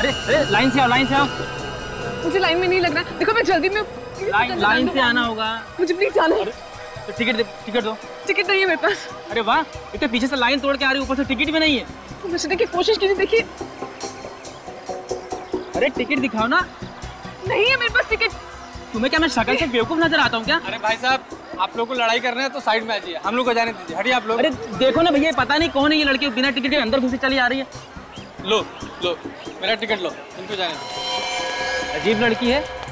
अरे लाइन से आओ, लाइन से आओ। मुझे लाइन में नहीं लगना। देखो मैं जल्दी में लाइन से आना होगा। मुझे प्लीज जाना है। तो टिकट दो। टिकट नहीं है मेरे पास। अरे वाह, इतने पीछे से लाइन तोड़ के आ रही, ऊपर से टिकट भी नहीं है। समझने की कोशिश कीजिए, देखिए। अरे टिकट दिखाओ ना। नहीं है मेरे पास टिकट। तुम्हें क्या मैं शक्ल से बेवकूफ नजर आता हूँ क्या? अरे भाई साहब, आप लोग को लड़ाई करना है तो साइड में आ जाइए, हम लोग को जाने दीजिए। हटिए आप लोग। अरे देखो ना भैया, पता नहीं कौन है ये लड़की, बिना टिकट के अंदर घुसे चली आ रही है। लो मेरा टिकट लो, इनको जाने दो। अजीब लड़की है।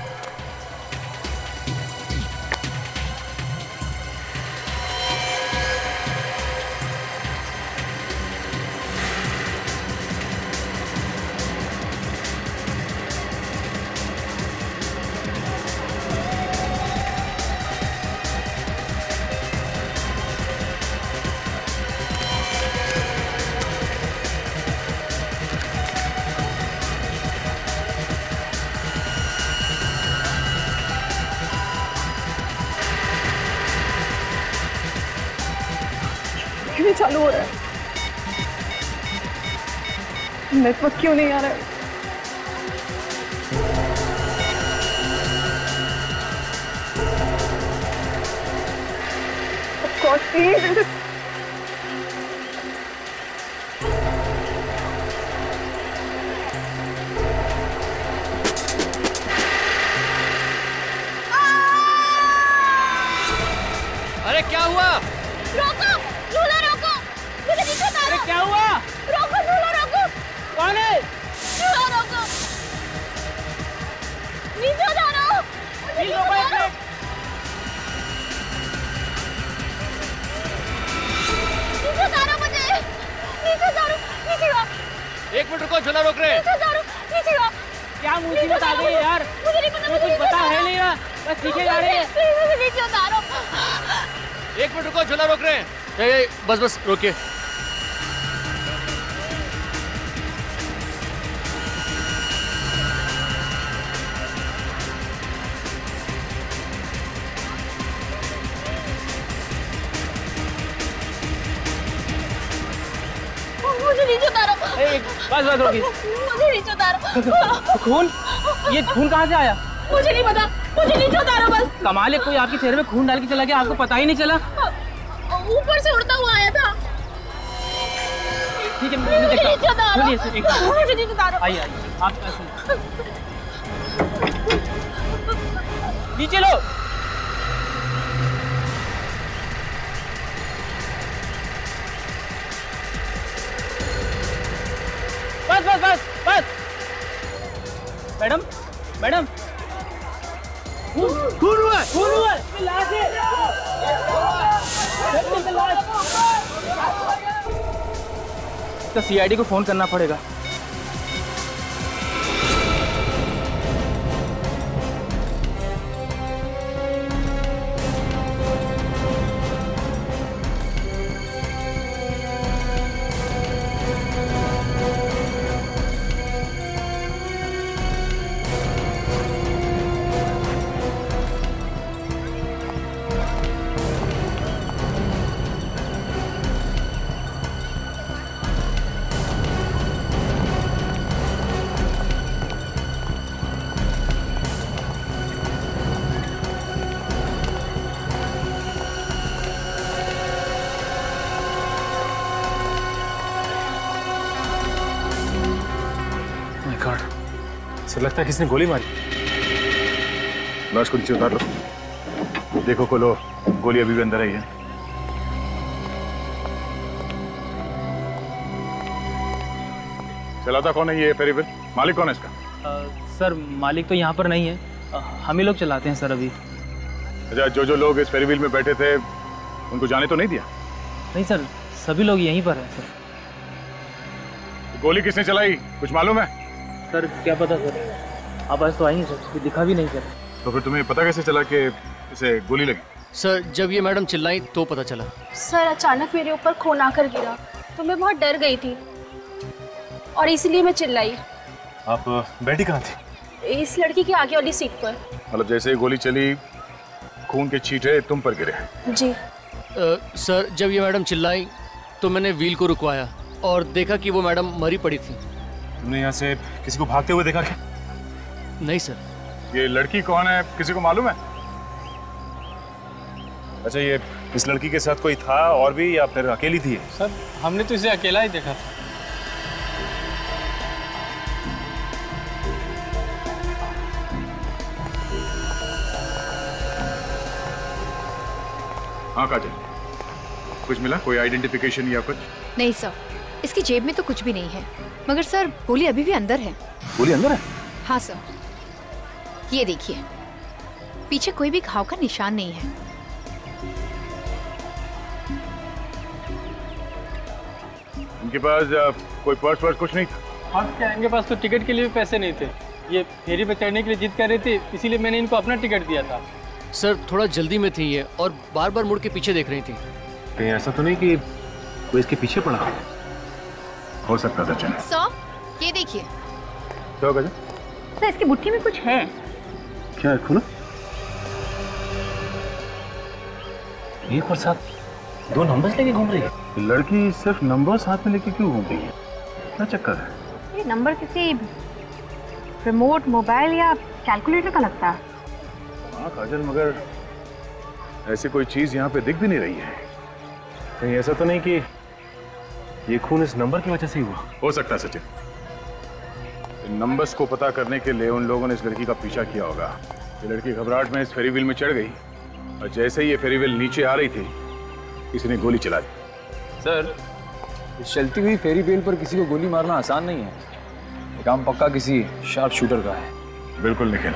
क्यों नहीं चालू हो रहा है? नेटवर्क क्यों नहीं आ रहा है? Of course, please. अरे क्या हुआ? रोको, झूला रोको, मुझे नीचे उतारो। अरे क्या हुआ? रोको, झूला रोको। कौन है? झूला रोको, नीचे उतारो। मुझे नीचे उतारो। नीचे उतारो मुझे, नीचे उतारो, नीचे आओ। 1 मिनट रुको, झूला रोक रहे हैं। नीचे उतारो, नीचे आओ। क्या मुसीबत आ गई यार? मुझे नहीं पता, कुछ पता है नहीं रहा, बस पीछे जा रहे हैं। प्लीज मुझे नीचे उतारो। 1 मिनट रुको, झूला रोक रहे हैं। बस रोकिए। मुझे नीचे उतारो। बस रोकी। मुझे नीचे उतारो। खून? ये खून कहाँ से आया? मुझे नहीं पता, मुझे नीचे उतारो बस। कमाल है, कोई आपके चेहरे में खून डाल के चला गया, आपको पता ही नहीं चला। ऊपर से उड़ता हुआ आया था। ठीक है, मुझे नीचे उतारो। मुझे नीचे उतारो। आइए आप ऐसे नीचे लो। बस। मैडम खून हुआ है। लाश है। तो सीआईडी को फोन करना पड़ेगा। सर लगता है किसने गोली मारी। लाश को नीचे उतार लो। देखो खोलो, गोली अभी भी अंदर आई है। चलाता कौन है ये फेरीवेल? मालिक कौन है इसका? सर मालिक तो यहाँ पर नहीं है, हम ही लोग चलाते हैं सर अभी। अच्छा, जो लोग इस फेरीवेल में बैठे थे उनको जाने तो नहीं दिया? नहीं सर, सभी लोग यहीं पर हैं सर। गोली किसने चलाई, कुछ मालूम है? सर क्या पता सर, आवाज तो आई नहीं सर, कुछ दिखा भी नहीं सर। तो फिर तुम्हें पता कैसे चला कि इसे गोली लगी? सर जब ये मैडम चिल्लाई तो पता चला। सर अचानक मेरे ऊपर खून आकर गिरा तो मैं बहुत डर गई थी और इसलिए मैं चिल्लाई। आप बैठी कहाँ थी? इस लड़की की आगे वाली सीट पर। मतलब जैसे ही गोली चली खून के छींटे तुम पर गिरे? जी। सर जब ये मैडम चिल्लाई तो मैंने व्हील को रुकवाया और देखा कि वो मैडम मरी पड़ी थी। तुमने यहाँ से किसी को भागते हुए देखा क्या? नहीं सर। ये लड़की कौन है, किसी को मालूम है? अच्छा, ये इस लड़की के साथ कोई था और भी या फिर अकेली थी? सर हमने तो इसे अकेला ही देखा था। हाँ काजल, कुछ मिला? कोई आइडेंटिफिकेशन या कुछ? नहीं सर, इसकी जेब में तो कुछ भी नहीं है, मगर सर गोली अभी भी अंदर है। गोली अंदर है? हाँ सर, ये देखिए, पीछे कोई भी घाव का निशान नहीं है। इनके पास कोई पर्स वर्स कुछ नहीं था? हाँ क्या, इनके पास तो टिकट के लिए भी पैसे नहीं थे। ये फेरी पे चढ़ने के लिए जिद कर रही थी, इसीलिए मैंने इनको अपना टिकट दिया था। सर थोड़ा जल्दी में थी ये और बार बार मुड़ के पीछे देख रही थी। कहीं ऐसा तो नहीं कि कोई इसके पीछे पड़ा? हो सकता था। चलो सर ये देखिए। क्या होगा? सर इसकी मुट्ठी में कुछ है। क्या है? खोलो। एक और साथ 2 नंबर्स लेके घूम रही है। लड़की सिर्फ नंबर साथ में लेके क्यों घूम रही है? क्या चक्कर है? ये नंबर किसी रिमोट मोबाइल या कैलकुलेटर का लगता है। हाँ काजल, मगर ऐसी कोई चीज यहाँ पे दिख भी नहीं रही है। कहीं ऐसा तो नहीं कि ये खून इस नंबर की वजह से ही हुआ? हो सकता है सचिन। इन नंबर्स को पता करने के लिए उन लोगों ने इस लड़की का पीछा किया होगा। ये लड़की घबराहट में इस फेरी व्हील में चढ़ गई और जैसे ही ये फेरी व्हील नीचे आ रही थी, किसी ने गोली चला दी। सर, इस चलती हुई फेरी व्हील पर किसी को गोली मारना आसान नहीं है। ये काम पक्का किसी शार्प शूटर का है। बिल्कुल निखिल,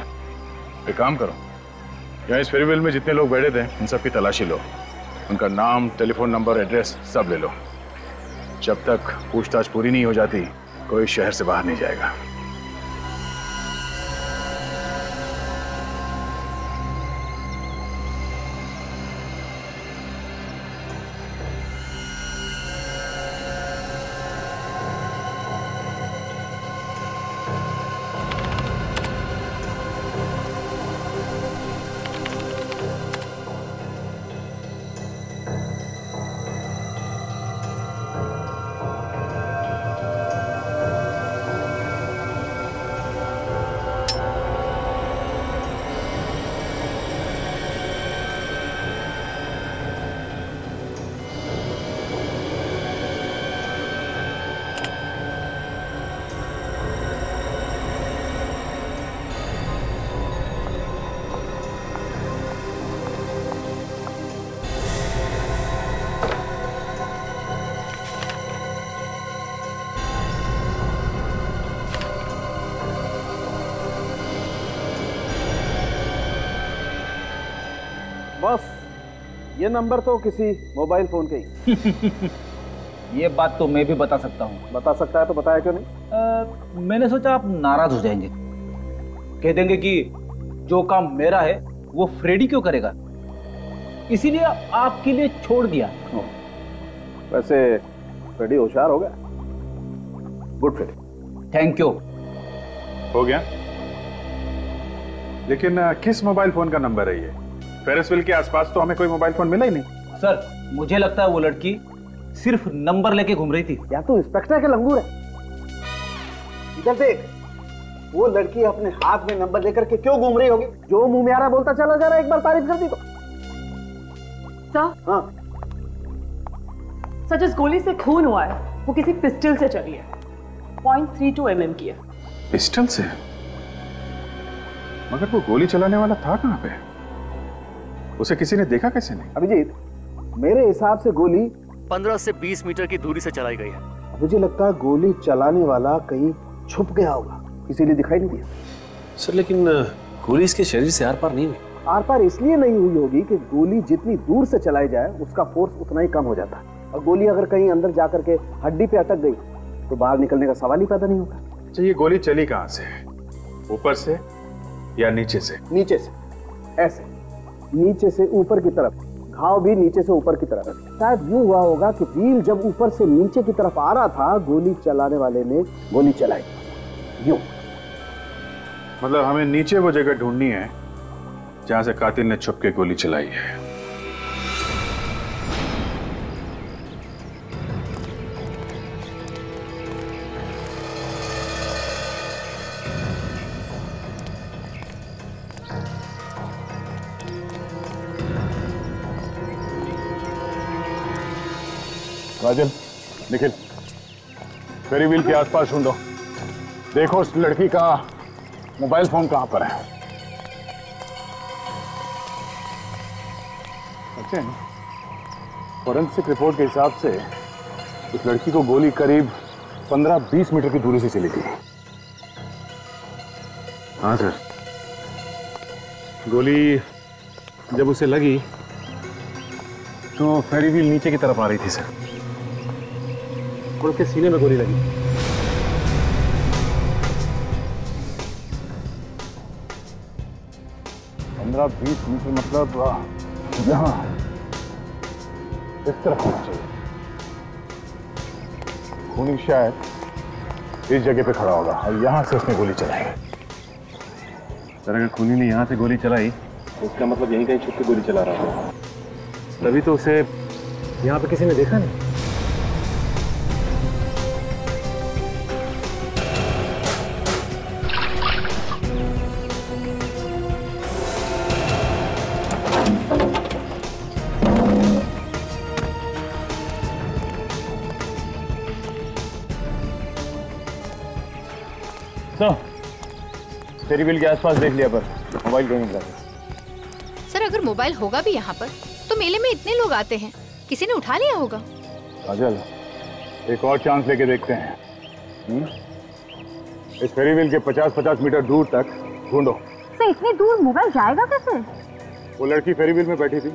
एक काम करो, यहाँ इस फेरी व्हील में जितने लोग बैठे थे उन सब की तलाशी लो। उनका नाम, टेलीफोन नंबर, एड्रेस सब ले लो। जब तक पूछताछ पूरी नहीं हो जाती, कोई शहर से बाहर नहीं जाएगा। बस ये नंबर तो किसी मोबाइल फोन के ही। ये बात तो मैं भी बता सकता हूँ। बता सकता है तो बताया क्यों नहीं? मैंने सोचा आप नाराज हो जाएंगे, कह देंगे कि जो काम मेरा है वो फ्रेडी क्यों करेगा, इसीलिए आपके लिए छोड़ दिया। वैसे फ्रेडी होशियार हो गया। Good Freddy. Thank you. हो गया? लेकिन किस मोबाइल फोन का नंबर है ये? फेरिस व्हील के आसपास तो हमें कोई मोबाइल फोन मिला ही नहीं। सर मुझे लगता है वो लड़की सिर्फ नंबर लेके घूम रही थी। या तो इंस्पेक्टर के लंगूर है। इधर देख, वो लड़की अपने हाथ में नंबर लेकर के क्यों घूम रही होगी? जो मुंह में आ रहा बोलता चला जा रहा है, एक बार तारीफ कर दी तो। सर, हाँ सर जिस गोली से खून हुआ है वो किसी पिस्टल से चली है। 0.32 mm की है। पिस्टल से? मगर वो गोली चलाने वाला था कहाँ पे? उसे किसी ने देखा कैसे नहीं? अभिजीत, मेरे हिसाब से गोली 15 से 20 मीटर की दूरी से चलाई गई है। मुझे लगता है गोली चलाने वाला कहीं छुप गया होगा, इसीलिए दिखाई नहीं दिया। सर लेकिन गोली इसके शरीर से आर पार नहीं हुई। आर पार इसलिए नहीं हुई होगी कि गोली जितनी दूर से चलाई जाए उसका फोर्स उतना ही कम हो जाता है, और गोली अगर कहीं अंदर जाकर के हड्डी पे अटक गई तो बाहर निकलने का सवाल ही पैदा नहीं होता। अच्छा, ये गोली चली कहाँ से? ऊपर से या नीचे से? नीचे से, ऐसे नीचे से यूं की तरफ, घाव भी नीचे से ऊपर की तरफ। शायद यूं हुआ होगा कि व्हील जब ऊपर से नीचे की तरफ आ रहा था, गोली चलाने वाले ने गोली चलाई यूं। मतलब हमें नीचे वो जगह ढूंढनी है जहां से कातिल ने छुप के गोली चलाई है। काजल, निखिल, फेरी व्हील के आसपास ढूंढो। देखो उस लड़की का मोबाइल फोन कहां पर है। अच्छा, फॉरेंसिक रिपोर्ट के हिसाब से उस लड़की को गोली करीब 15-20 मीटर की दूरी से चली थी। हाँ सर, गोली जब उसे लगी तो फेरी व्हील नीचे की तरफ आ रही थी सर, और उसके सीने में गोली लगी। पंद्रह 20 मीटर मतलब यहाँ इस तरफ होना चाहिए। खूनी शायद इस जगह पे खड़ा होगा और यहाँ से उसने गोली चलाई। सर अगर खूनी ने यहाँ से गोली चलाई तो उसका मतलब यहीं कहीं छुप के गोली चला रहा होगा, तभी तो उसे यहाँ पे किसी ने देखा नहीं। तो फेरी व्हील के आसपास देख लिया, पर मोबाइल कहीं नहीं मिला। सर अगर मोबाइल होगा भी यहाँ पर तो मेले में इतने लोग आते हैं, किसी ने उठा लिया होगा। काजल, एक और चांस लेके देखते हैं। इस फेरी व्हील के 50-50 मीटर दूर तक ढूंढो। सर इतनी दूर मोबाइल जाएगा कैसे? वो लड़की फेरी व्हील में बैठी थी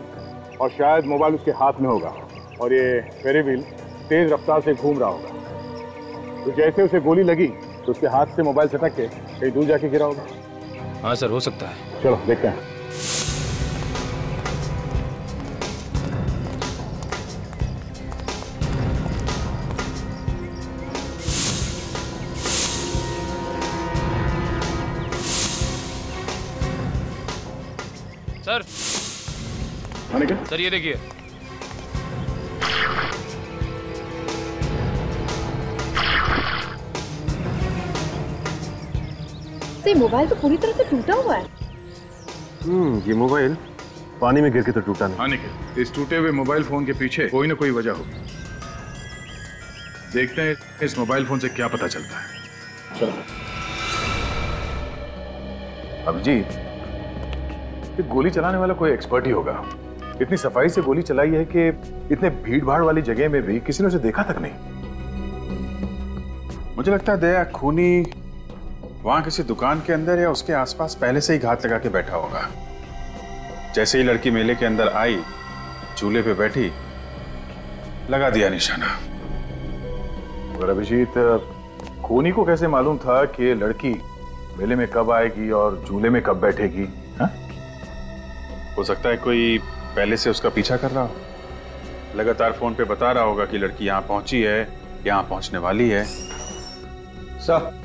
और शायद मोबाइल उसके हाथ में होगा और ये फेरी व्हील तेज रफ्तार से घूम रहा होगा। तो जैसे उसे गोली लगी तो उसके हाथ से मोबाइल सटक के कहीं दूर जाके गिरा होगा। हाँ सर, हो सकता है। चलो देखते हैं। सर, सर ये देखिए। ये मोबाइल तो पूरी तरह से टूटा हुआ है। ये मोबाइल पानी में गिर के तो टूटा नहीं। हाँ निखिल, इस टूटे हुए मोबाइल फोन के पीछे कोई ना कोई वजह होगी। देखते हैं इस मोबाइल फोन से क्या पता चलता है। चलो। अभिजीत, ये गोली चलाने वाला कोई एक्सपर्ट ही होगा। इतनी सफाई से गोली चलाई है कि इतने भीड़ भाड़ वाली जगह में भी किसी ने उसे देखा तक नहीं। मुझे लगता है दया खूनी वहां किसी दुकान के अंदर या उसके आसपास पहले से ही घात लगा के बैठा होगा। जैसे ही लड़की मेले के अंदर आई, झूले पे बैठी, लगा दिया निशाना। और अभिजीत, खूनी को कैसे मालूम था कि ये लड़की मेले में कब आएगी और झूले में कब बैठेगी? हा? हो सकता है कोई पहले से उसका पीछा कर रहा हो, लगातार फोन पे बता रहा होगा कि लड़की यहाँ पहुंची है, यहाँ पहुंचने वाली है। सर,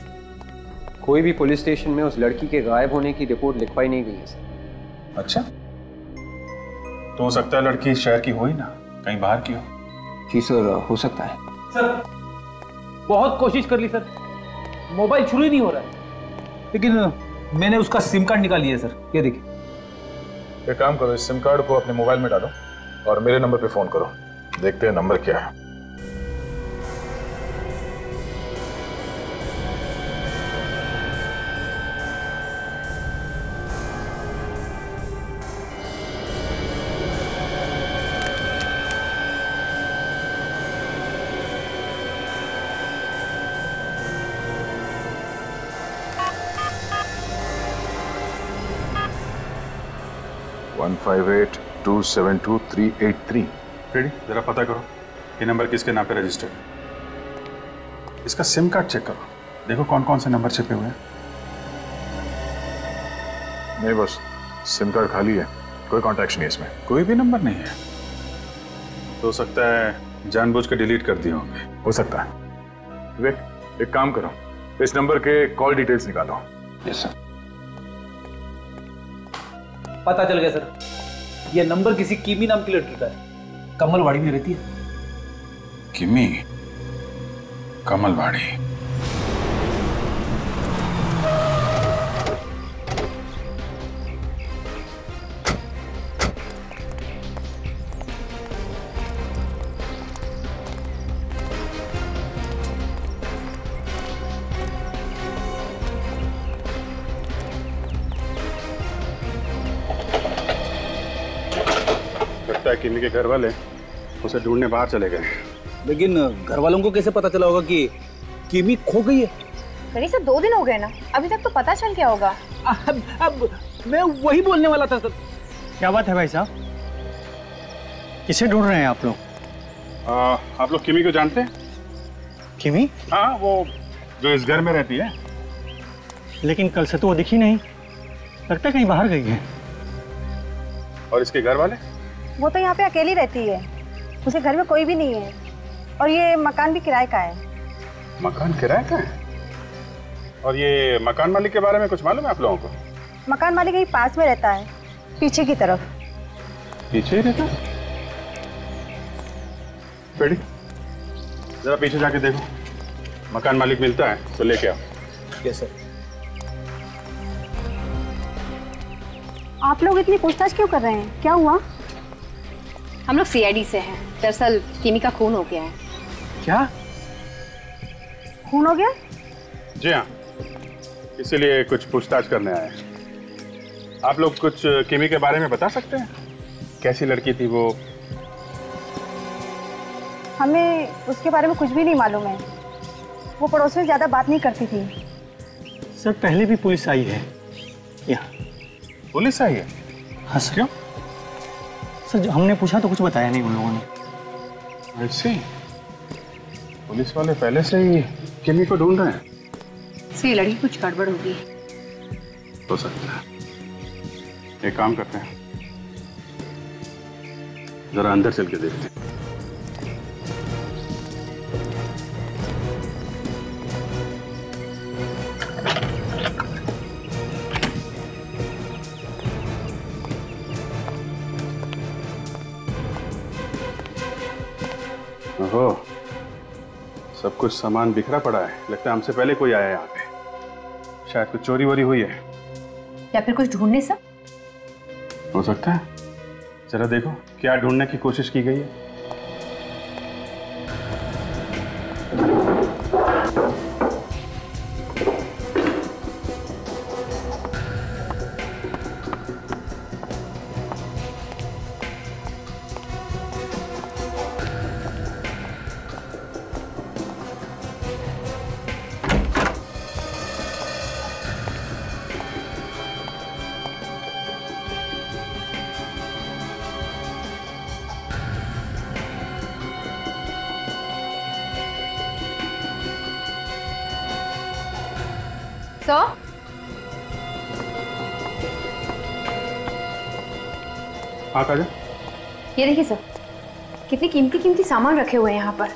कोई भी पुलिस स्टेशन में उस लड़की के गायब होने की रिपोर्ट लिखवाई नहीं गई है सर। अच्छा, तो हो सकता है लड़की इस शहर की हो ही ना, कहीं बाहर की हो। जी सर, हो सकता है। सर बहुत कोशिश कर ली सर, मोबाइल शुरू ही नहीं हो रहा है, लेकिन मैंने उसका सिम कार्ड निकाल लिया सर, ये देखिए। एक काम करो, इस सिम कार्ड को अपने मोबाइल में डालो और मेरे नंबर पे फोन करो, देखते हैं नंबर क्या है। वन 158272383। रेडी, जरा पता करो ये नंबर किसके नाम पे रजिस्टर्ड। इसका सिम कार्ड चेक करो, देखो कौन कौन से नंबर छिपे हुए हैं। नहीं बस, सिम कार्ड खाली है, कोई कॉन्टैक्ट नहीं इसमें। कोई भी नंबर नहीं है? तो हो सकता है जानबूझ के डिलीट कर दिए होंगे। हो सकता है। विवेक, एक काम करो, इस नंबर के कॉल डिटेल्स निकालो। Yes sir. पता चल गया सर, ये नंबर किसी किमी नाम की लड़की का है, कमलवाड़ी में रहती है। किमी? कमलवाड़ी? लगता है किमी के घर वाले उसे ढूंढने बाहर चले गए। लेकिन घर वालों को कैसे पता चला होगा कि किमी खो गई है? करीब से 2 दिन हो गए ना, अभी तक तो पता चल गया होगा। अब मैं वही बोलने वाला था सर। क्या बात है भाई साहब, किसे ढूंढ रहे हैं आप लोग? आप लोग किमी को जानते हैं? किमी? हाँ, वो जो इस घर में रहती है। लेकिन कल से तो वो दिखी नहीं, लगता है कहीं बाहर गई है। और इसके घर वाले? वो तो यहाँ पे अकेली रहती है, उसे घर में कोई भी नहीं है, और ये मकान भी किराए का है। मकान किराए का है? और ये मकान मालिक के बारे में कुछ मालूम है आप लोगों को? मकान मालिक यही पास में रहता है, पीछे की तरफ। पीछे ही रहता? बेटी जरा पीछे जाके देखो, मकान मालिक मिलता है तो लेके आओ। Yes sir. आप लोग इतनी पूछताछ क्यों कर रहे हैं, क्या हुआ? हम लोग सीआईडी से हैं। दरअसल किमी का खून हो गया है। क्या खून हो गया? जी हाँ, इसीलिए कुछ पूछताछ करने आए। आप लोग कुछ किमी के बारे में बता सकते हैं? कैसी लड़की थी वो? हमें उसके बारे में कुछ भी नहीं मालूम है। वो पड़ोस में ज्यादा बात नहीं करती थी। सर पहले भी पुलिस आई है यहाँ। पुलिस आई है? हाँ सर। क्यों? सर जो हमने पूछा तो कुछ बताया नहीं उन लोगों ने। ऐसे पुलिस वाले पहले से ही किमी को ढूंढ रहे हैं? ये लड़की कुछ गड़बड़ होगी। हो सकता है। एक काम करते हैं, जरा अंदर चल के देखते हैं। ओहो, सब कुछ सामान बिखरा पड़ा है। लगता है हमसे पहले कोई आया यहाँ पे। शायद कुछ चोरी वोरी हुई है या फिर कुछ ढूंढने से। हो सकता है। जरा देखो क्या ढूंढने की कोशिश की गई है। सर हाँ काजल, ये देखिए सर, कितने कीमती सामान रखे हुए हैं यहाँ पर।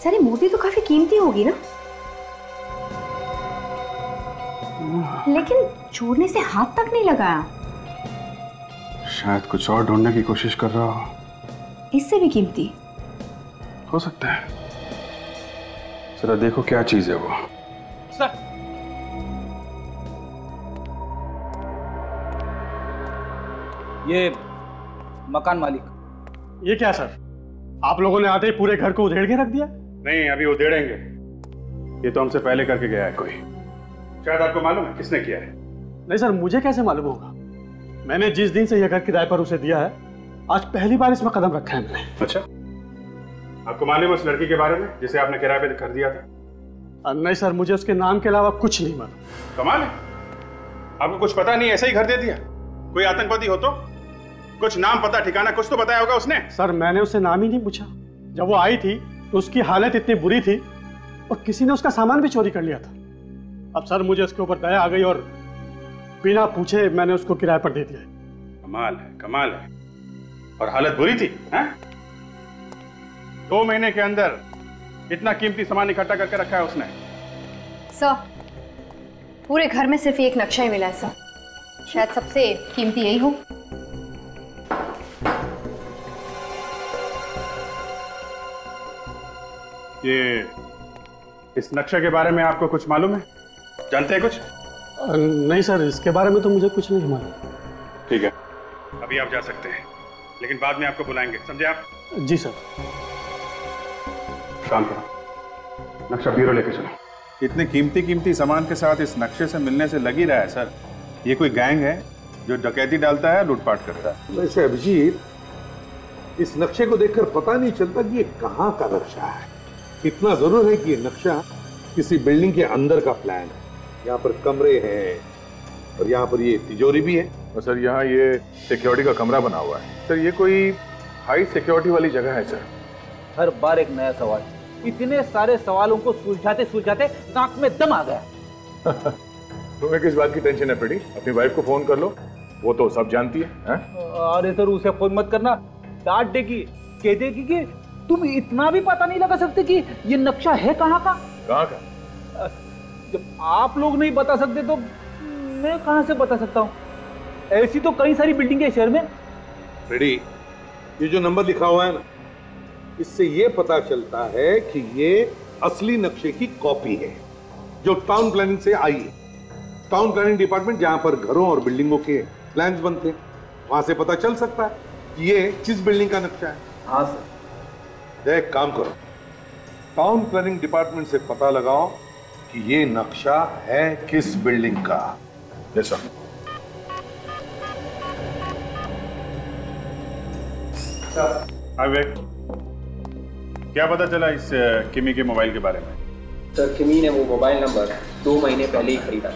सर ये मूर्ति तो काफी कीमती होगी ना, लेकिन छोड़ने से हाथ तक नहीं लगाया। शायद कुछ और ढूंढने की कोशिश कर रहा हो। इससे भी कीमती हो सकता है। जरा देखो क्या चीज है वो। सर ये मकान मालिक। ये क्या सर, आप लोगों ने आते ही पूरे घर को उधेड़ के रख दिया? नहीं, अभी उधेड़ेंगे। ये तो हमसे पहले करके गया है कोई। शायद आपको मालूम है किसने किया है? नहीं सर, मुझे कैसे मालूम होगा? मैंने जिस दिन से यह घर किराए पर उसे दिया है, आज पहली बार इसमें कदम रखा है मैंने। अच्छा, आपको मालूम है उस लड़की के बारे में जिसे आपने किराए पे कर दिया था? नहीं सर, मुझे उसके नाम के अलावा कुछ नहीं मालूम। कमाल है, आपको कुछ पता नहीं, ऐसा ही घर दे दिया? कोई आतंकवादी हो तो कुछ नाम पता ठिकाना कुछ तो बताया होगा उसने। सर मैंने उससे नाम ही नहीं पूछा। जब वो आई थी तो उसकी हालत इतनी बुरी थी और किसी ने उसका सामान भी चोरी कर लिया था। अब सर मुझे उसके ऊपर दया आ गई और बिना पूछे मैंने उसको किराए पर दे दिया। कमाल है, कमाल है। और हालत बुरी थी हैं? 2 महीने के अंदर इतना कीमती सामान इकट्ठा करके रखा है उसने। सर पूरे घर में सिर्फ एक नक्शा ही मिला है सर, शायद सबसे कीमती यही हो। ये इस नक्शे के बारे में आपको कुछ मालूम है? जानते हैं कुछ? नहीं सर, इसके बारे में तो मुझे कुछ नहीं मालूम। ठीक है, अभी आप जा सकते हैं, लेकिन बाद में आपको बुलाएंगे, समझे आप? जी सर। काम करो, नक्शा ब्यूरो लेके चलो। इतने कीमती सामान के साथ इस नक्शे से मिलने से लग ही रहा है सर, ये कोई गैंग है जो डकैती डालता है, लूटपाट करता है। वैसे अभिजीत, इस नक्शे को देखकर पता नहीं चलता कि ये कहाँ का नक्शा है। इतना जरूर है कि ये नक्शा किसी बिल्डिंग के अंदर का प्लान है। यहाँ पर कमरे हैं और यहाँ पर ये तिजोरी भी है। और सर यहाँ ये सिक्योरिटी का कमरा बना हुआ है। सर ये कोई हाई सिक्योरिटी वाली जगह है सर? हर बार एक नया सवाल। इतने सारे सवालों को सुलझाते सुलझाते नाक में दम आ गया। तुम्हें किस बात की टेंशन है फ्रेडी? अपनी वाइफ को फोन कर लो, वो तो सब जानती है। अरे सर उसे फोन मत करना, डांट देगी, कह देगी कि तुम इतना भी पता नहीं लगा सकते कि ये नक्शा है कहाँ का। कहाँ का? जब आप लोग नहीं बता सकते तो मैं कहाँ से बता सकता हूँ? ऐसी तो कई सारी बिल्डिंग है शहर में। फ्रेडी, ये जो नंबर लिखा हुआ है ना, इससे ये पता चलता है कि ये असली नक्शे की कॉपी है जो टाउन प्लानिंग से आई है। टाउन प्लानिंग डिपार्टमेंट जहां पर घरों और बिल्डिंगों के प्लान्स बनते हैं, वहां से पता चल सकता है कि ये किस बिल्डिंग का नक्शा है। हाँ सर। एक काम करो, टाउन प्लानिंग डिपार्टमेंट से पता लगाओ कि ये नक्शा है किस बिल्डिंग का। Yes sir. क्या पता चला इस किमी के मोबाइल के बारे में? सर किमी ने वो मोबाइल नंबर 2 महीने पहले ही खरीदा।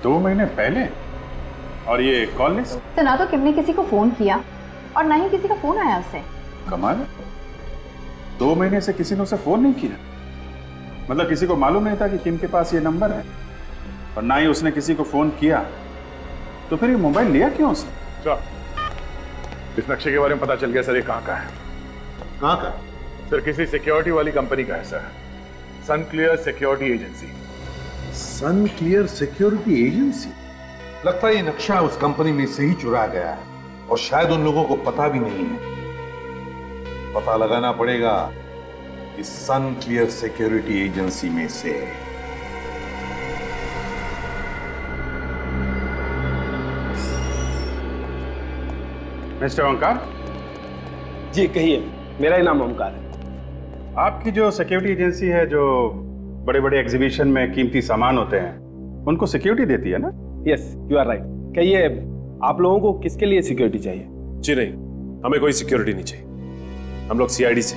2 महीने पहले? और ये कॉल लिस्ट? तो ना तो किम ने किसी को फोन किया और ना ही किसी का फोन आया उससे। कमाल, 2 महीने से किसी ने उसे फोन नहीं किया। मतलब किसी को मालूम नहीं था कि किम के पास ये नंबर है, और ना ही उसने किसी को फोन किया। तो फिर ये मोबाइल लिया क्यों उसने? इस नक्शे के बारे में पता चल गया सर, ये कहाँ का है। कहाँ का? सर किसी सिक्योरिटी वाली कंपनी का है सर, सन क्लियर सिक्योरिटी एजेंसी। सन क्लियर सिक्योरिटी एजेंसी? लगता है ये नक्शा उस कंपनी में से ही चुरा गया है, और शायद उन लोगों को पता भी नहीं है। पता लगाना पड़ेगा इस सन क्लियर सिक्योरिटी एजेंसी में से। मिस्टर ओंकार। जी कहिए। मेरा ही नाम ओंकार है। आपकी जो सिक्योरिटी एजेंसी है, जो बड़े बड़े एग्जीबिशन में कीमती सामान होते हैं, उनको सिक्योरिटी देती है ना? Yes, you are right. कहिए, आप लोगों को किसके लिए सिक्योरिटी चाहिए? जी नहीं, हमें कोई सिक्योरिटी नहीं चाहिए। हम लोग सीआईडी से।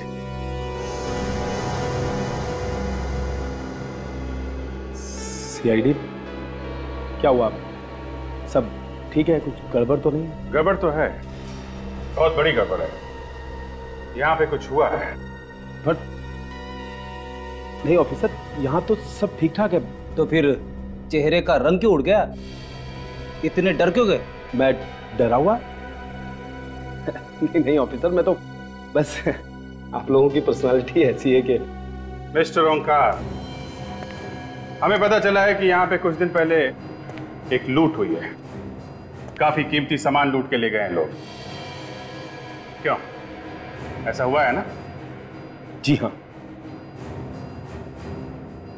सीआईडी? क्या हुआ? सब ठीक है? कुछ गड़बड़ तो नहीं? गड़बड़ तो है, बहुत बड़ी गड़बड़ है। यहाँ पे कुछ हुआ है। बट नहीं ऑफिसर, यहाँ तो सब ठीक ठाक है। तो फिर चेहरे का रंग क्यों उड़ गया? इतने डर क्यों गए? मैं डरा हुआ? नहीं ऑफिसर, मैं तो बस आप लोगों की पर्सनालिटी ऐसी है कि। मिस्टर ओंकार, हमें पता चला है कि यहाँ पे कुछ दिन पहले एक लूट हुई है। काफी कीमती सामान लूट के ले गए हैं लोग। क्यों, ऐसा हुआ है ना? जी हाँ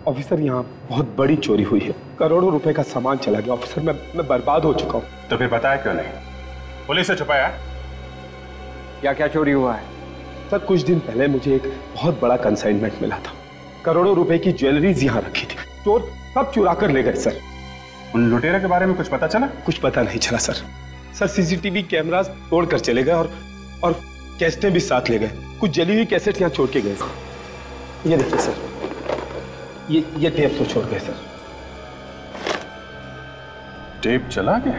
ऑफिसर, यहाँ बहुत बड़ी चोरी हुई है। करोड़ों रुपए का सामान चला गया ऑफिसर। मैं बर्बाद हो चुका हूँ। तो फिर बताया क्यों नहीं? पुलिस से छुपाया? क्या क्या चोरी हुआ है? सर कुछ दिन पहले मुझे एक बहुत बड़ा कंसाइनमेंट मिला था। करोड़ों रुपए की ज्वेलरीज यहाँ रखी थी, चोर सब चुरा कर ले गए सर। उन लुटेरे के बारे में कुछ पता चला? कुछ पता नहीं चला सर। सर सीसीटीवी कैमरास तोड़ कर चले गए और कैसेटें भी साथ ले गए। कुछ जली हुई कैसेट यहाँ छोड़ के गए सर। ये देखिए सर, ये टेप तो छोड़ गए सर। टेप चला गया?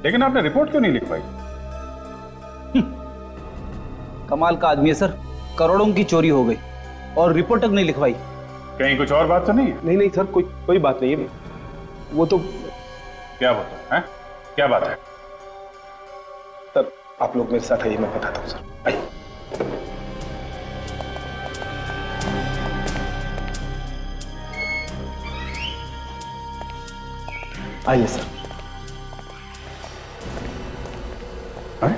लेकिन आपने रिपोर्ट क्यों नहीं लिखवाई? कमाल का आदमी है सर, करोड़ों की चोरी हो गई और रिपोर्ट तक नहीं लिखवाई। कहीं कुछ और बात तो नहीं है? नहीं सर, कोई बात नहीं है। वो तो क्या होता है? क्या बात है? सर आप लोग मेरे साथ आइए, मैं बताता हूँ सर। आइए। आइए सर। अरे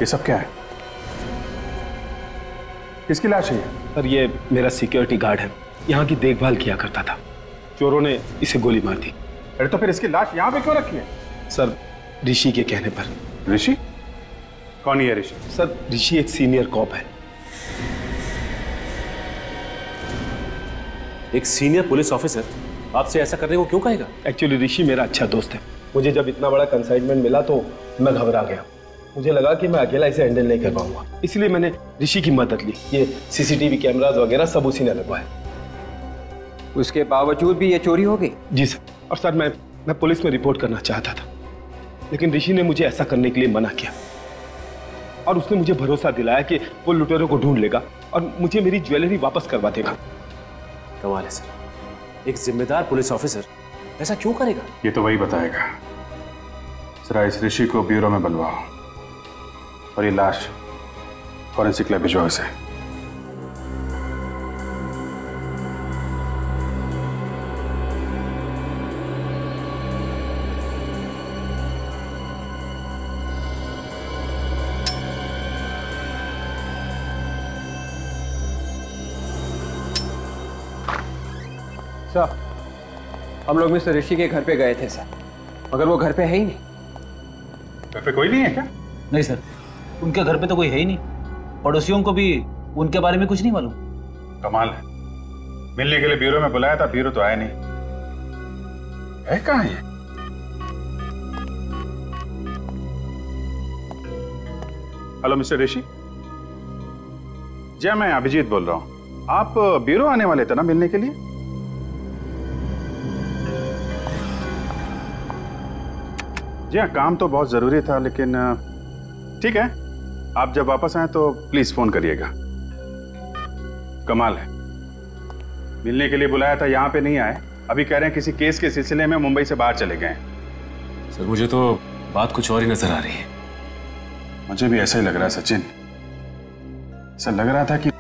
ये सब क्या है? किसकी लाश है ये? सर ये मेरा सिक्योरिटी गार्ड है, यहाँ की देखभाल किया करता था। चोरों ने इसे गोली मार दी। अरे तो फिर इसकी लाश यहाँ पे क्यों रखी है? सर ऋषि के कहने पर। ऋषि? कौन है ऋषि? सर ऋषि एक सीनियर कॉप है। एक सीनियर पुलिस ऑफिसर आपसे ऐसा करने को क्यों कहेगा? एक्चुअली ऋषि मेरा अच्छा दोस्त है। मुझे जब इतना बड़ा कंसाइनमेंट मिला तो मैं घबरा गया। मुझे लगा कि मैं अकेला इसे हैंडल नहीं कर पाऊंगा, इसलिए मैंने ऋषि की मदद ली। ये सीसीटीवी कैमरास वगैरह सब उसी ने लगवाए। उसके बावजूद भी ये चोरी हो गई? जी सर। और सर मैं पुलिस में रिपोर्ट करना चाहता था, लेकिन ऋषि ने मुझे ऐसा करने के लिए मना किया और उसने मुझे भरोसा दिलाया कि वो लुटेरों को ढूंढ लेगा और मुझे मेरी ज्वेलरी वापस करवा देगा। कमाल है सर, एक जिम्मेदार पुलिस ऑफिसर ऐसा क्यों करेगा? ये तो वही बताएगा। जरा इस ऋषि को ब्यूरो में बुलवाओ और ये लाश फॉरेंसिक लैब भिजवाओ इसे। सर, हम लोग मिस्टर ऋषि के घर पे गए थे सर, मगर वो घर पे है ही नहीं। घर पे कोई नहीं है क्या? नहीं सर, उनके घर पे तो कोई है ही नहीं। पड़ोसियों को भी उनके बारे में कुछ नहीं मालूम। कमाल है, मिलने के लिए ब्यूरो में बुलाया था, ब्यूरो तो आया नहीं। है कहाँ ये? हेलो मिस्टर ऋषि। जी मैं अभिजीत बोल रहा हूँ। आप ब्यूरो आने वाले थे ना मिलने के लिए? जी हाँ, काम तो बहुत जरूरी था, लेकिन ठीक है, आप जब वापस आए तो प्लीज फोन करिएगा। कमाल है, मिलने के लिए बुलाया था, यहाँ पे नहीं आए, अभी कह रहे हैं किसी केस के सिलसिले में मुंबई से बाहर चले गए। सर मुझे तो बात कुछ और ही नजर आ रही है। मुझे भी ऐसा ही लग रहा है सचिन, ऐसा लग रहा था कि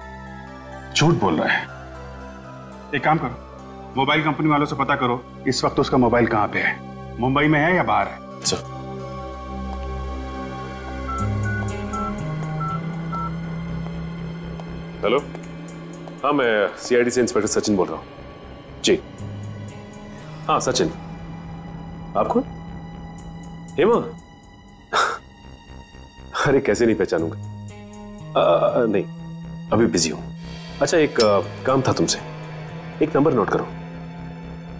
झूठ बोल रहा है। एक काम करो, मोबाइल कंपनी वालों से पता करो इस वक्त उसका मोबाइल कहाँ पे है, मुंबई में है या बाहर है। सर हेलो, हाँ मैं सीआईडी से इंस्पेक्टर सचिन बोल रहा हूँ। जी हाँ सचिन, आप कौन? हेमा? अरे कैसे नहीं पहचानूंगा। नहीं अभी बिजी हूं। अच्छा एक काम था तुमसे, एक नंबर नोट करो,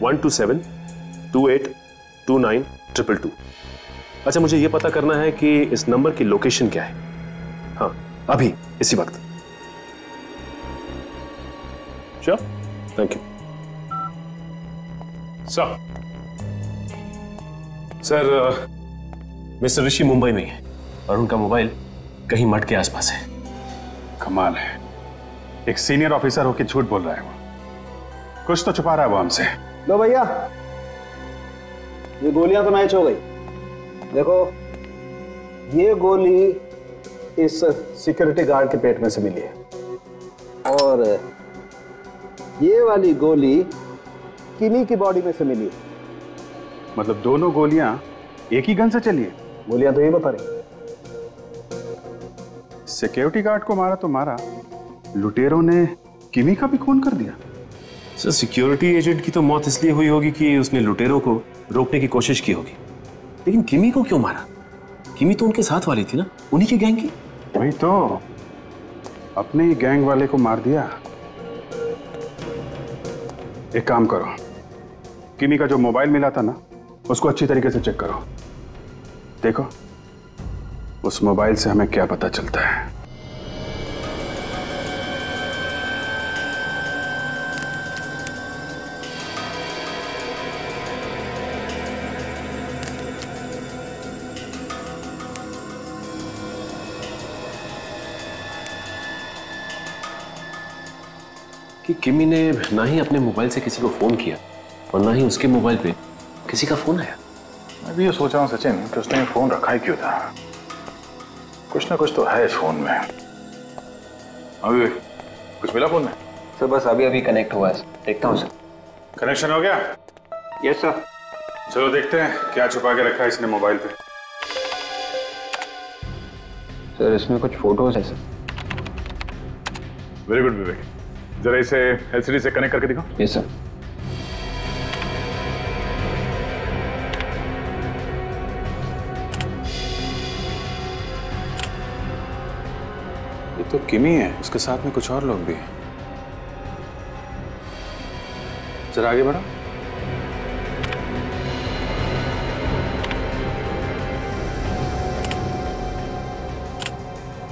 127282922। अच्छा मुझे यह पता करना है कि इस नंबर की लोकेशन क्या है। हाँ अभी इसी वक्त। Sure, thank you sir. Mister Rishi Mumbai में है और उनका मोबाइल कहीं मठ के आसपास है। कमाल है, एक सीनियर ऑफिसर होकर झूठ बोल रहा है वो, कुछ तो छुपा रहा है वो हमसे। लो भैया, ये गोलियां तो मैच हो गई। देखो ये गोली इस सिक्योरिटी गार्ड के पेट में से मिली है और ये वाली गोली किमी की बॉडी में से मिली है। मतलब दोनों गोलियां एक ही गन से चली है? गोलियां तो ये बता रही। सिक्योरिटी गार्ड को मारा तो मारा, लुटेरों ने किमी का भी खून कर दिया। सर सिक्योरिटी एजेंट की तो मौत इसलिए हुई होगी कि उसने लुटेरों को रोकने की कोशिश की होगी, लेकिन किमी को क्यों मारा? किमी तो उनके साथ वाली थी ना, उन्हीं की गैंग की। वही तो, अपने ही गैंग वाले को मार दिया। एक काम करो, किमी का जो मोबाइल मिला था ना उसको अच्छी तरीके से चेक करो, देखो उस मोबाइल से हमें क्या पता चलता है। कि किमी ने ना ही अपने मोबाइल से किसी को फोन किया और ना ही उसके मोबाइल पे किसी का फोन आया। मैं भी ये सोच रहा हूँ सचिन कि उसने फोन रखा ही क्यों था, कुछ ना कुछ तो है इस फोन में। अभी कुछ मिला फोन में? सर बस अभी अभी कनेक्ट हुआ है, देखता हूँ सर। कनेक्शन हो गया? Yes sir. चलो देखते हैं क्या छुपा के रखा है इसने मोबाइल पे। सर इसमें कुछ फोटोज है सर। वेरी गुड विवेक, जरा इसे एलसीडी से कनेक्ट करके दिखाओ। Yes sir. ये तो किमी है, उसके साथ में कुछ और लोग भी हैं। जरा आगे बढ़ो।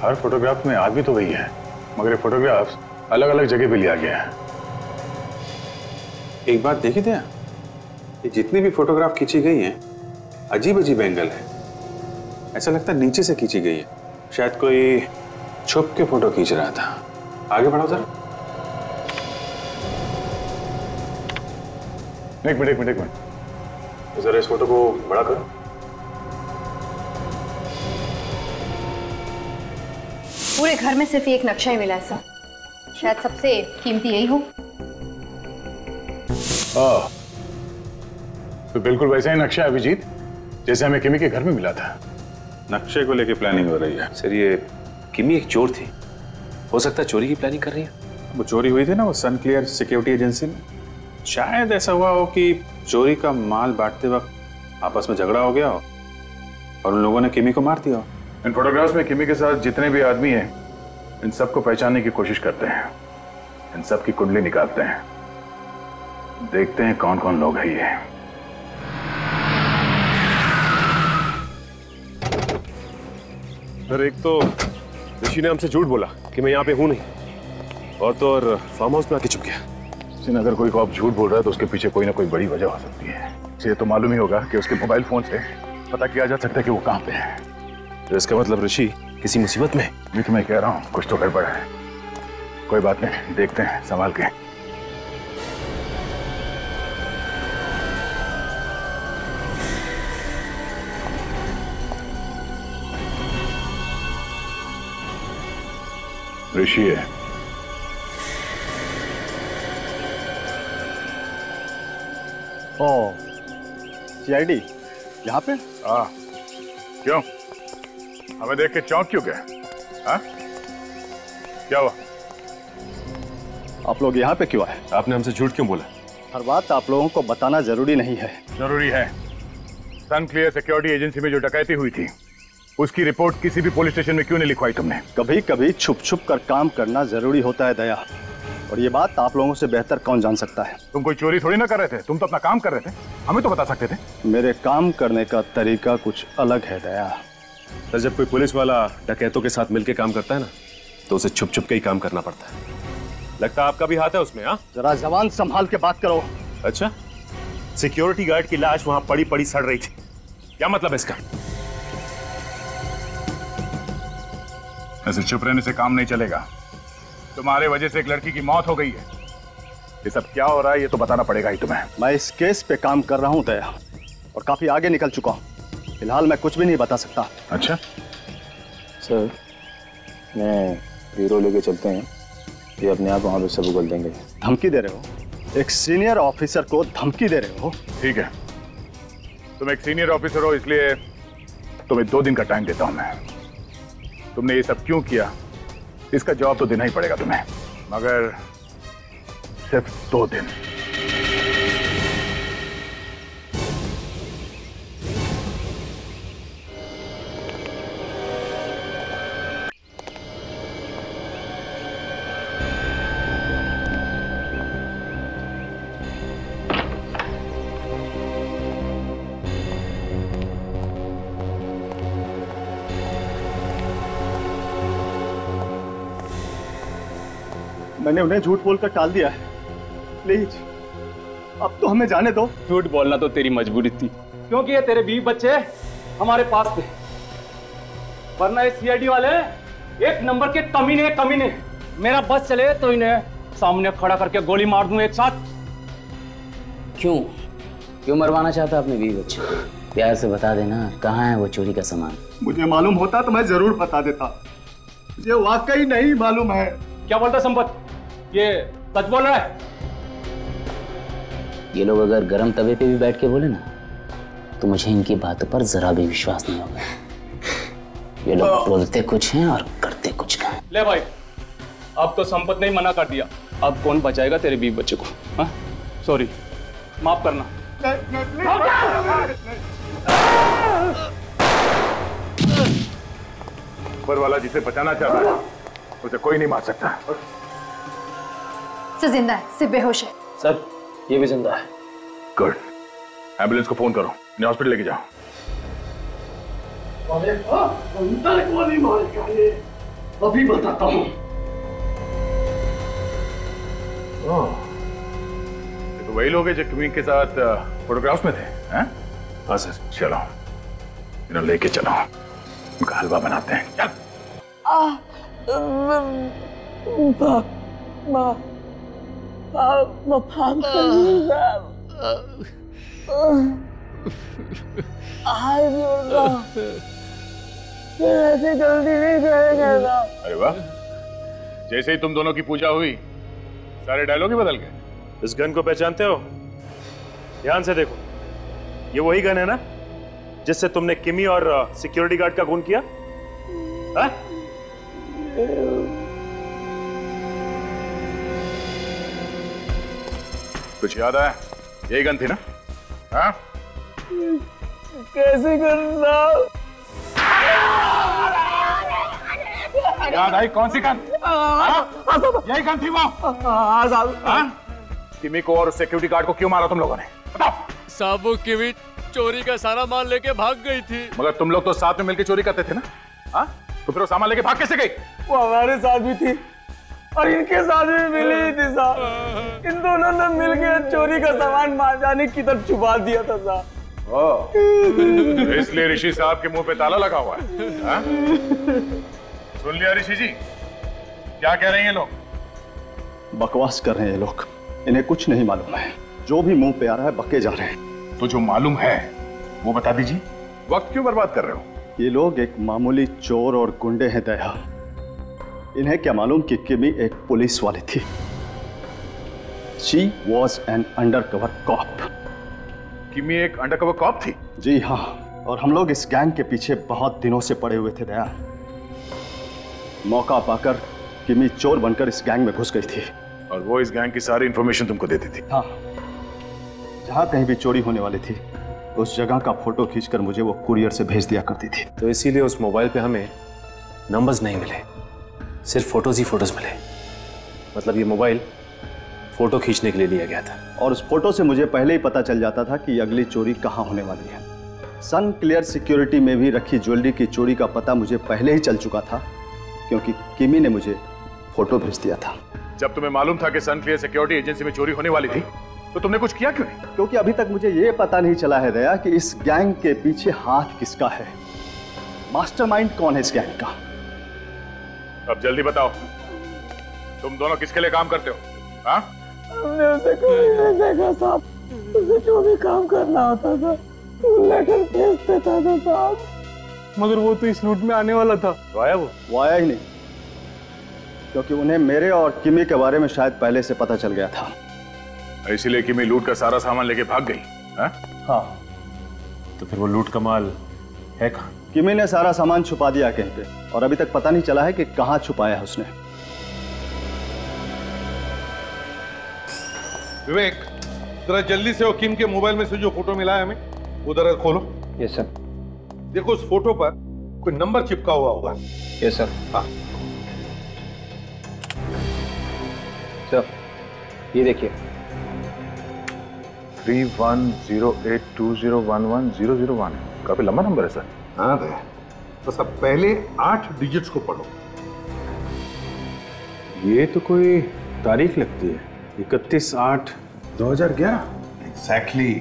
हर फोटोग्राफ में आदमी तो वही है, मगर ये फोटोग्राफ्स अलग अलग जगह पे लिया गया है। एक बात देखी थे, ये जितनी भी फोटोग्राफ खींची गई हैं, अजीब अजीब एंगल है। ऐसा लगता है नीचे से खींची गई है, शायद कोई छुप के फोटो खींच रहा था। आगे बढ़ाओ जरा। एक मिनट जरा इस फोटो को बड़ा करो। पूरे घर में सिर्फ एक नक्शा ही मिला है सर, शायद सबसे कीमती यही हो। तो बिल्कुल वैसा ही नक्शा है अभिजीत, जैसे हमें किमी के घर में मिला था। नक्शे को लेके प्लानिंग हो रही है। सर ये किमी एक चोर थी, हो सकता है चोरी की प्लानिंग कर रही है। वो चोरी हुई थी ना वो सनक्लियर सिक्योरिटी एजेंसी में, शायद ऐसा हुआ हो कि चोरी का माल बांटते वक्त आपस में झगड़ा हो गया हो और उन लोगों ने किमी को मार दिया हो। इन फोटोग्राफ्स में किमी के साथ जितने भी आदमी हैं, इन सबको पहचानने की कोशिश करते हैं, इन सब की कुंडली निकालते हैं, देखते हैं कौन कौन लोग हैं ये। सर एक तो ऋषि ने हमसे झूठ बोला कि मैं यहाँ पे हूँ नहीं, और तो और फार्म हाउस में आके छुप गया। अगर कोई को आप झूठ बोल रहा है तो उसके पीछे कोई ना कोई बड़ी वजह हो सकती है। ये तो मालूम ही होगा कि उसके मोबाइल फोन से पता किया जा सकता है कि वो कहाँ पे है। तो इसका मतलब ऋषि किसी मुसीबत में। ये तो मैं कह रहा हूँ, कुछ तो गड़बड़ है। कोई बात नहीं, देखते हैं संभाल के। ऋषि है। ओ, सीआईडी यहाँ पे? हाँ, क्यों? हमें देख के चौंक क्यों गए? हाँ? क्या हुआ? आप लोग यहाँ पे क्यों आए? आपने हमसे झूठ क्यों बोला? हर बात आप लोगों को बताना जरूरी नहीं है। जरूरी है। सनक्लियर सिक्योरिटी एजेंसी में जो डकैती हुई थी, उसकी रिपोर्ट किसी भी पुलिस स्टेशन में क्यों नहीं लिखवाई तुमने? कभी कभी छुप छुप कर काम करना जरूरी होता है दया, और ये बात आप लोगों से बेहतर कौन जान सकता है। तुम कोई चोरी थोड़ी ना कर रहे थे, तुम तो अपना काम कर रहे थे, हमें तो बता सकते थे। मेरे काम करने का तरीका कुछ अलग है दया। सर जब कोई पुलिस वाला डकैतों के साथ मिलकर काम करता है ना, तो उसे छुप छुप के ही काम करना पड़ता है। लगता है आपका भी हाथ है उसमें। हाँ, जरा जबान संभाल के बात करो। अच्छा, सिक्योरिटी गार्ड की लाश वहां पड़ी पड़ी सड़ रही थी, क्या मतलब है इसका? ऐसे चुप रहने से काम नहीं चलेगा। तुम्हारे वजह से एक लड़की की मौत हो गई है। ये सब क्या हो रहा है ये तो बताना पड़ेगा ही तुम्हें। मैं इस केस पे काम कर रहा हूँ दया, और काफी आगे निकल चुका हूँ। फिलहाल मैं कुछ भी नहीं बता सकता। अच्छा सर, मैं हीरो लेके चलते हैं, ये अपने आप वहाँ पे सब उगल देंगे। धमकी दे रहे हो? एक सीनियर ऑफिसर को धमकी दे रहे हो? ठीक है, तुम एक सीनियर ऑफिसर हो, इसलिए तुम्हें 2 दिन का टाइम देता हूं मैं। तुमने ये सब क्यों किया, इसका जवाब तो देना ही पड़ेगा तुम्हें, मगर सिर्फ 2 दिन। मैंने उन्हें झूठ बोलकर टाल दिया है, प्लीज अब तो हमें जाने दो। झूठ बोलना तो तेरी मजबूरी थी, क्योंकि ये तेरे 20 बच्चे हमारे पास थे, वरना ये सीआईडी वाले एक नंबर के कमीने। मेरा बस चले तो इन्हें सामने खड़ा करके गोली मार दूं एक साथ। क्यों मरवाना चाहता अपने 20 बच्चे? प्यार से बता देना कहाँ है वो चोरी का सामान। मुझे मालूम होता तो मैं जरूर बता देता, मुझे वाकई नहीं मालूम है। क्या बोलता संपत, ये सच बोल रहा है? ये लोग अगर गरम तवे पे भी बैठ के बोले ना, तो मुझे इनकी बातों पर जरा भी विश्वास नहीं होगा। ये लोग बोलते कुछ हैं और करते कुछ का। ले भाई, अब तो संपत ने ही मना कर दिया, अब कौन बचाएगा तेरे 20 बच्चे को? हाँ, सॉरी, माफ करना। ऊपर वाला जिसे बचाना चाह रहा है उसे कोई नहीं मार सकता। सर जिंदा है, सिर्फ बेहोश है। सर ये भी जिंदा है। गुड, एम्बुलेंस को फोन करो, इन्हें हॉस्पिटल लेके जाओ। अभी बताता हूँ। ये तो वही लोग हैं जो किमी के साथ फोटोग्राफ्स में थे, हैं? हाँ सर। चलो इन्हें लेके चलो, उनका हलवा बनाते हैं। चल। ऐसी गलती नहीं करेंगे ना। अरे वाह, जैसे ही तुम दोनों की पूजा हुई सारे डायलॉग ही बदल गए। इस गन को पहचानते हो? ध्यान से देखो, ये वही गन है ना जिससे तुमने किमी और सिक्योरिटी गार्ड का खून किया? हा? कुछ याद आया? यही गन थी ना? हाँ? कैसे करना? याद आई कौन सी गन? यही गन थी वो? किमी को और सिक्योरिटी गार्ड को क्यों मारा तुम लोगों ने? बताओ। साहब वो किमी चोरी का सारा माल लेके भाग गई थी। मगर तुम लोग तो साथ में मिलकर चोरी करते थे ना? हाँ? तो फिर वो सामान लेके भाग कैसे गई? वो हमारे साथ भी थी और इनके साथ भी मिली थी साहब। इन दोनों ने मिलकर चोरी का सामान महाजानी की तरफ छुपा दिया था साहब। इसलिए ऋषि साहब के मुंह पे ताला लगा हुआ है। हाँ? सुन लिया ऋषि जी, क्या कह रहे हैं ये लोग? बकवास कर रहे हैं ये लोग, इन्हें कुछ नहीं मालूम है। जो भी मुंह पे आ रहा है बके जा रहे हैं। तो जो मालूम है वो बता दीजिए, वक्त क्यों बर्बाद कर रहे हो? ये लोग एक मामूली चोर और गुंडे हैं दया। इन्हें क्या मालूम कि किमी एक पुलिस वाली थी। She was an undercover cop. किमी एक अंडरकवर कॉप थी? जी हाँ, और हम लोग इस गैंग के पीछे बहुत दिनों से पड़े हुए थे दया। मौका पाकर किमी चोर बनकर इस गैंग में घुस गई थी। और वो इस गैंग की सारी इंफॉर्मेशन तुमको देती थी? हाँ, जहाँ कहीं भी चोरी होने वाली थी उस जगह का फोटो खींचकर मुझे वो कुरियर से भेज दिया करती थी। तो इसीलिए उस मोबाइल पे हमें नंबर्स नहीं मिले, सिर्फ फोटोज ही फोटोज मिले। मतलब ये मोबाइल फोटो खींचने के लिए लिया गया था। और उस फोटो से मुझे पहले ही पता चल जाता था कि अगली चोरी कहाँ होने वाली है। सन क्लियर सिक्योरिटी में भी रखी ज्वेलरी की चोरी का पता मुझे पहले ही चल चुका था, क्योंकि किमी ने मुझे फोटो भेज दिया था। जब तुम्हें मालूम था कि सन क्लियर सिक्योरिटी एजेंसी में चोरी होने वाली थी तो तुमने कुछ किया क्यों नहीं? क्योंकि अभी तक मुझे ये पता नहीं चला है दया कि इस गैंग के पीछे हाथ किसका है। मास्टरमाइंड कौन है इस गैंग का? अब जल्दी बताओ, तुम दोनों किसके लिए काम करते हो? हाँ? हमने उसे कभी नहीं देखा साहब। उसे जो भी काम करना होता था लेटर भेज देता था साहब। मगर वो तो इस रूट में आने वाला था। तो आया वो आया ही नहीं, क्योंकि उन्हें मेरे और किमी के बारे में शायद पहले से पता चल गया था। इसीलिए किमी लूट का सारा सामान लेके भाग गई। हाँ। तो फिर वो लूट का माल है कहाँ? किमी ने सारा सामान छुपा दिया कहीं पे, और अभी तक पता नहीं चला है कि कहाँ छुपाया है उसने। विवेक, जरा जल्दी से वो किम के मोबाइल में से जो फोटो मिला है हमें वो जरा खोलो। Yes sir. देखो उस फोटो पर कोई नंबर चिपका हुआ होगा। Yes sir. हाँ सर, ये देखिए 310820110001। काफी लंबा नंबर है सर। हाँ दे, बस अब पहले 8 डिजिट्स को पढ़ो। ये तो कोई तारीख लगती है, 31/8/2011। एग्जैक्टली,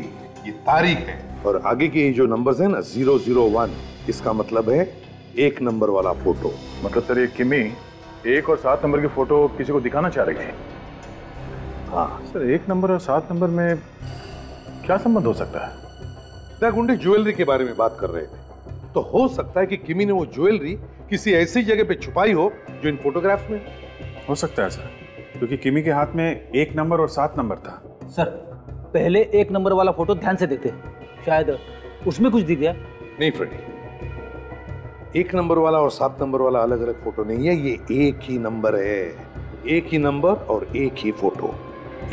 ये तारीख है। और आगे के जो नंबर्स हैं ना 001, इसका मतलब है 1 नंबर वाला फोटो। मतलब सर ये किमी 1 और 7 नंबर की फोटो किसी को दिखाना चाह रही थी? हाँ सर, 1 नंबर और 7 नंबर में क्या संबंध हो सकता है? गुंडे ज्वेलरी के बारे में बात कर रहे थे, तो हो सकता है कि किमी ने वो ज्वेलरी किसी ऐसी जगह पे छुपाई हो जो इन फोटोग्राफ्स में हो सकता है सर, क्योंकि किमी के हाथ में 1 नंबर और 7 नंबर था। सर, पहले 1 नंबर वाला फोटो ध्यान से देखते, शायद उसमें कुछ दिख गया। नहीं फ्रेडी, 1 नंबर वाला और 7 नंबर वाला अलग अलग फोटो नहीं है, ये एक ही नंबर है। एक ही नंबर और एक ही फोटो।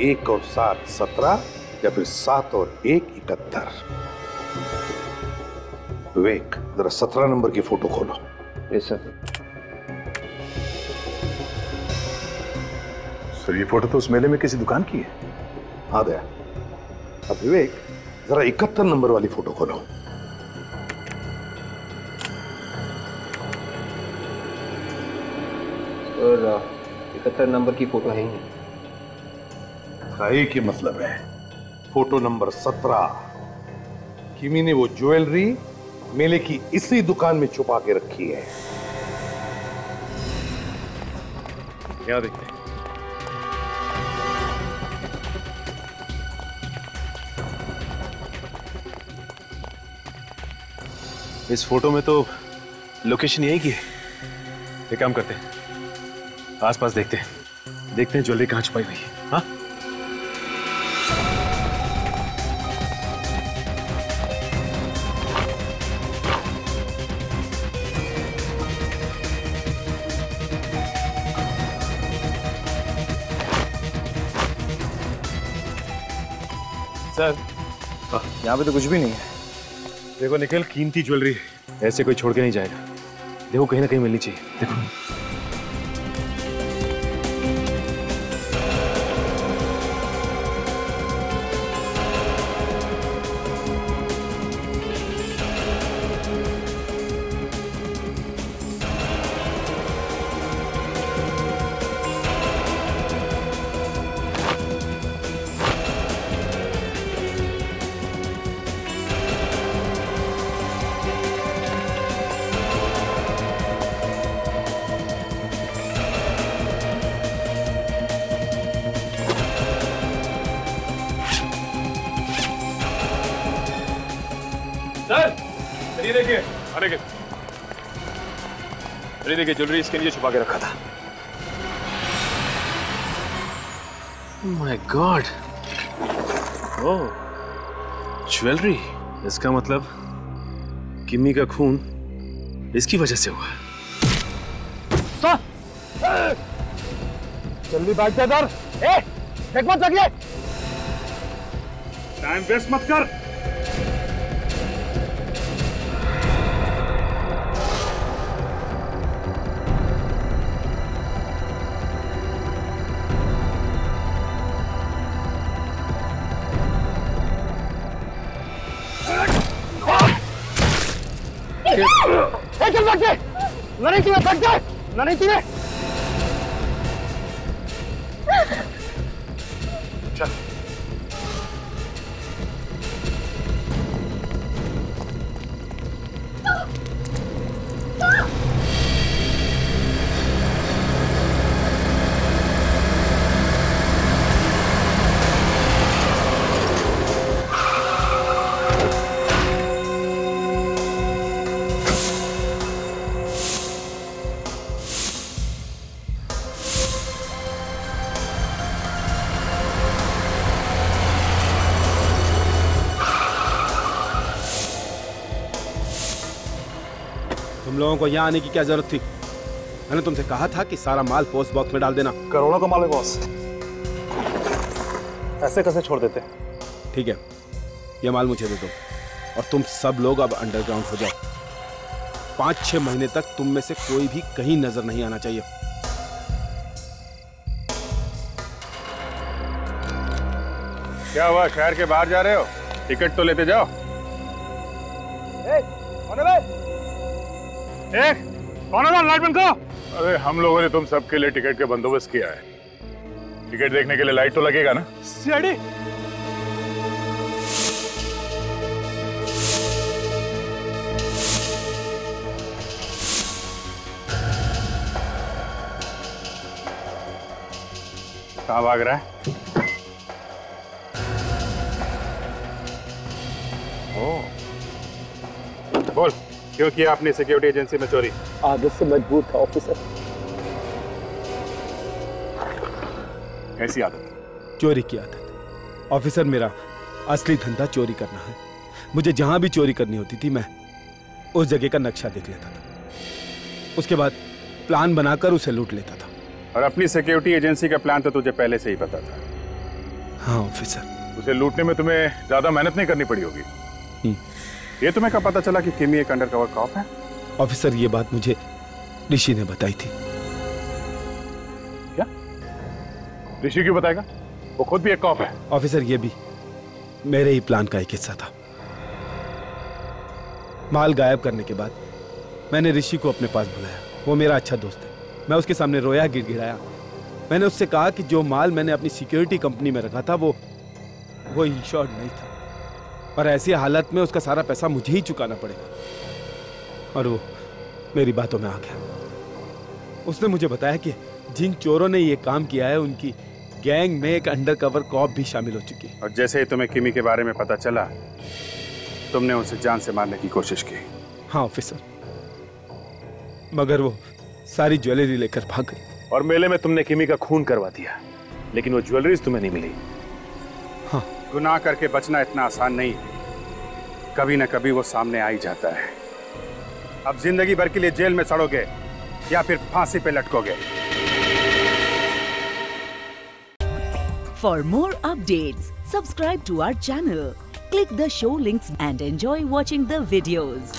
1 और 7 17, या फिर 7 और 1 71। विवेक, जरा 17 नंबर की फोटो खोलो। Yes sir. सर ये फोटो तो उस मेले में किसी दुकान की है। हाँ दया। अब विवेक, जरा 71 नंबर वाली फोटो खोलो। और 71 नंबर की फोटो है ही नहीं। सही के मतलब है फोटो नंबर 17। किमी ने वो ज्वेलरी मेले की इसी दुकान में छुपा के रखी है। यहाँ देखते हैं। इस फोटो में तो लोकेशन यही की है। एक काम करते हैं, आसपास देखते हैं ज्वेलरी कहाँ छुपाई हुई है। हाँ, सर यहाँ पे तो कुछ भी नहीं है। देखो निखिल, कीमती ज्वेलरी है, ऐसे कोई छोड़ के नहीं जाएगा। देखो कहीं ना कहीं मिलनी चाहिए। देखो देखिए, अरे देखिए ज्वेलरी इसके नीचे छुपा के रखा था। My God, oh jewellery. इसका मतलब किमी का खून इसकी वजह से हुआ। जल्दी भाग जा इधर। देख मत लगिए। टाइम वेस्ट मत कर। चल भाग जाए। नहीं चाहिए, भाग जाए। नहीं चाहिए। चल। तुम लोगों को यहाँ आने की क्या जरूरत थी? मैंने तुमसे कहा था कि सारा माल पोस्ट बॉक्स में डाल देना। करोड़ों का माल है बॉस, ऐसे कैसे छोड़ देते? ठीक है, ये माल मुझे दे दो और तुम सब लोग अब अंडरग्राउंड हो जाओ। 5-6 महीने तक तुम में से कोई भी कहीं नजर नहीं आना चाहिए। क्या हुआ, शहर के बाहर जा रहे हो? टिकट तो लेते जाओ। कौन है? लाइट बंद करो। अरे हम लोगों ने तुम सबके लिए टिकट का बंदोबस्त किया है। टिकट देखने के लिए लाइट तो लगेगा ना? सीआईडी। कहाँ भाग रहा है? बोल, क्यों किया अपनी सिक्योरिटी एजेंसी में चोरी? आदत से मजबूर था ऑफिसर। कैसी आदत? चोरी की आदत। ऑफिसर, मेरा असली धंधा चोरी करना है। मुझे जहां भी चोरी करनी होती थी मैं उस जगह का नक्शा देख लेता था, उसके बाद प्लान बनाकर उसे लूट लेता था। और अपनी सिक्योरिटी एजेंसी का प्लान तो तुझे पहले से ही पता था। हाँ ऑफिसर। उसे लूटने में तुम्हें ज्यादा मेहनत नहीं करनी पड़ी होगी। ये तुम्हें कब पता चला कि किमी एक अंडरकवर कॉप है? ऑफिसर, ये बात मुझे ऋषि ने बताई थी। क्या? ऋषि क्यों बताएगा? वो खुद भी एक कॉप है। ऑफिसर, ये भी मेरे ही प्लान का एक हिस्सा था। माल गायब करने के बाद मैंने ऋषि को अपने पास बुलाया। वो मेरा अच्छा दोस्त है। मैं उसके सामने रोया, गिड़गिड़ाया। मैंने उससे कहा कि जो माल मैंने अपनी सिक्योरिटी कंपनी में रखा था वो इंश्योर्ड नहीं था, और ऐसी हालत में उसका सारा पैसा मुझे ही चुकाना पड़ेगा। और वो मेरी बातों में आ गया। उसने मुझे बताया कि जिन चोरों ने ये काम किया है उनकी गैंग में एक अंडरकवर कॉप भी शामिल हो चुकी है। और जैसे ही तुम्हें किमी के बारे में पता चला, तुमने उसे जान से मारने की कोशिश की। हाँ ऑफिसर, मगर वो सारी ज्वेलरी लेकर भाग गई। और मेले में तुमने किमी का खून करवा दिया, लेकिन वो ज्वेलरी तुम्हें नहीं मिली। हाँ, गुनाह करके बचना इतना आसान नहीं है, कभी ना कभी वो सामने आ ही जाता है। अब जिंदगी भर के लिए जेल में सड़ोगे या फिर फांसी पे लटकोगे। For more updates, subscribe to our channel, click the show links and enjoy watching the videos.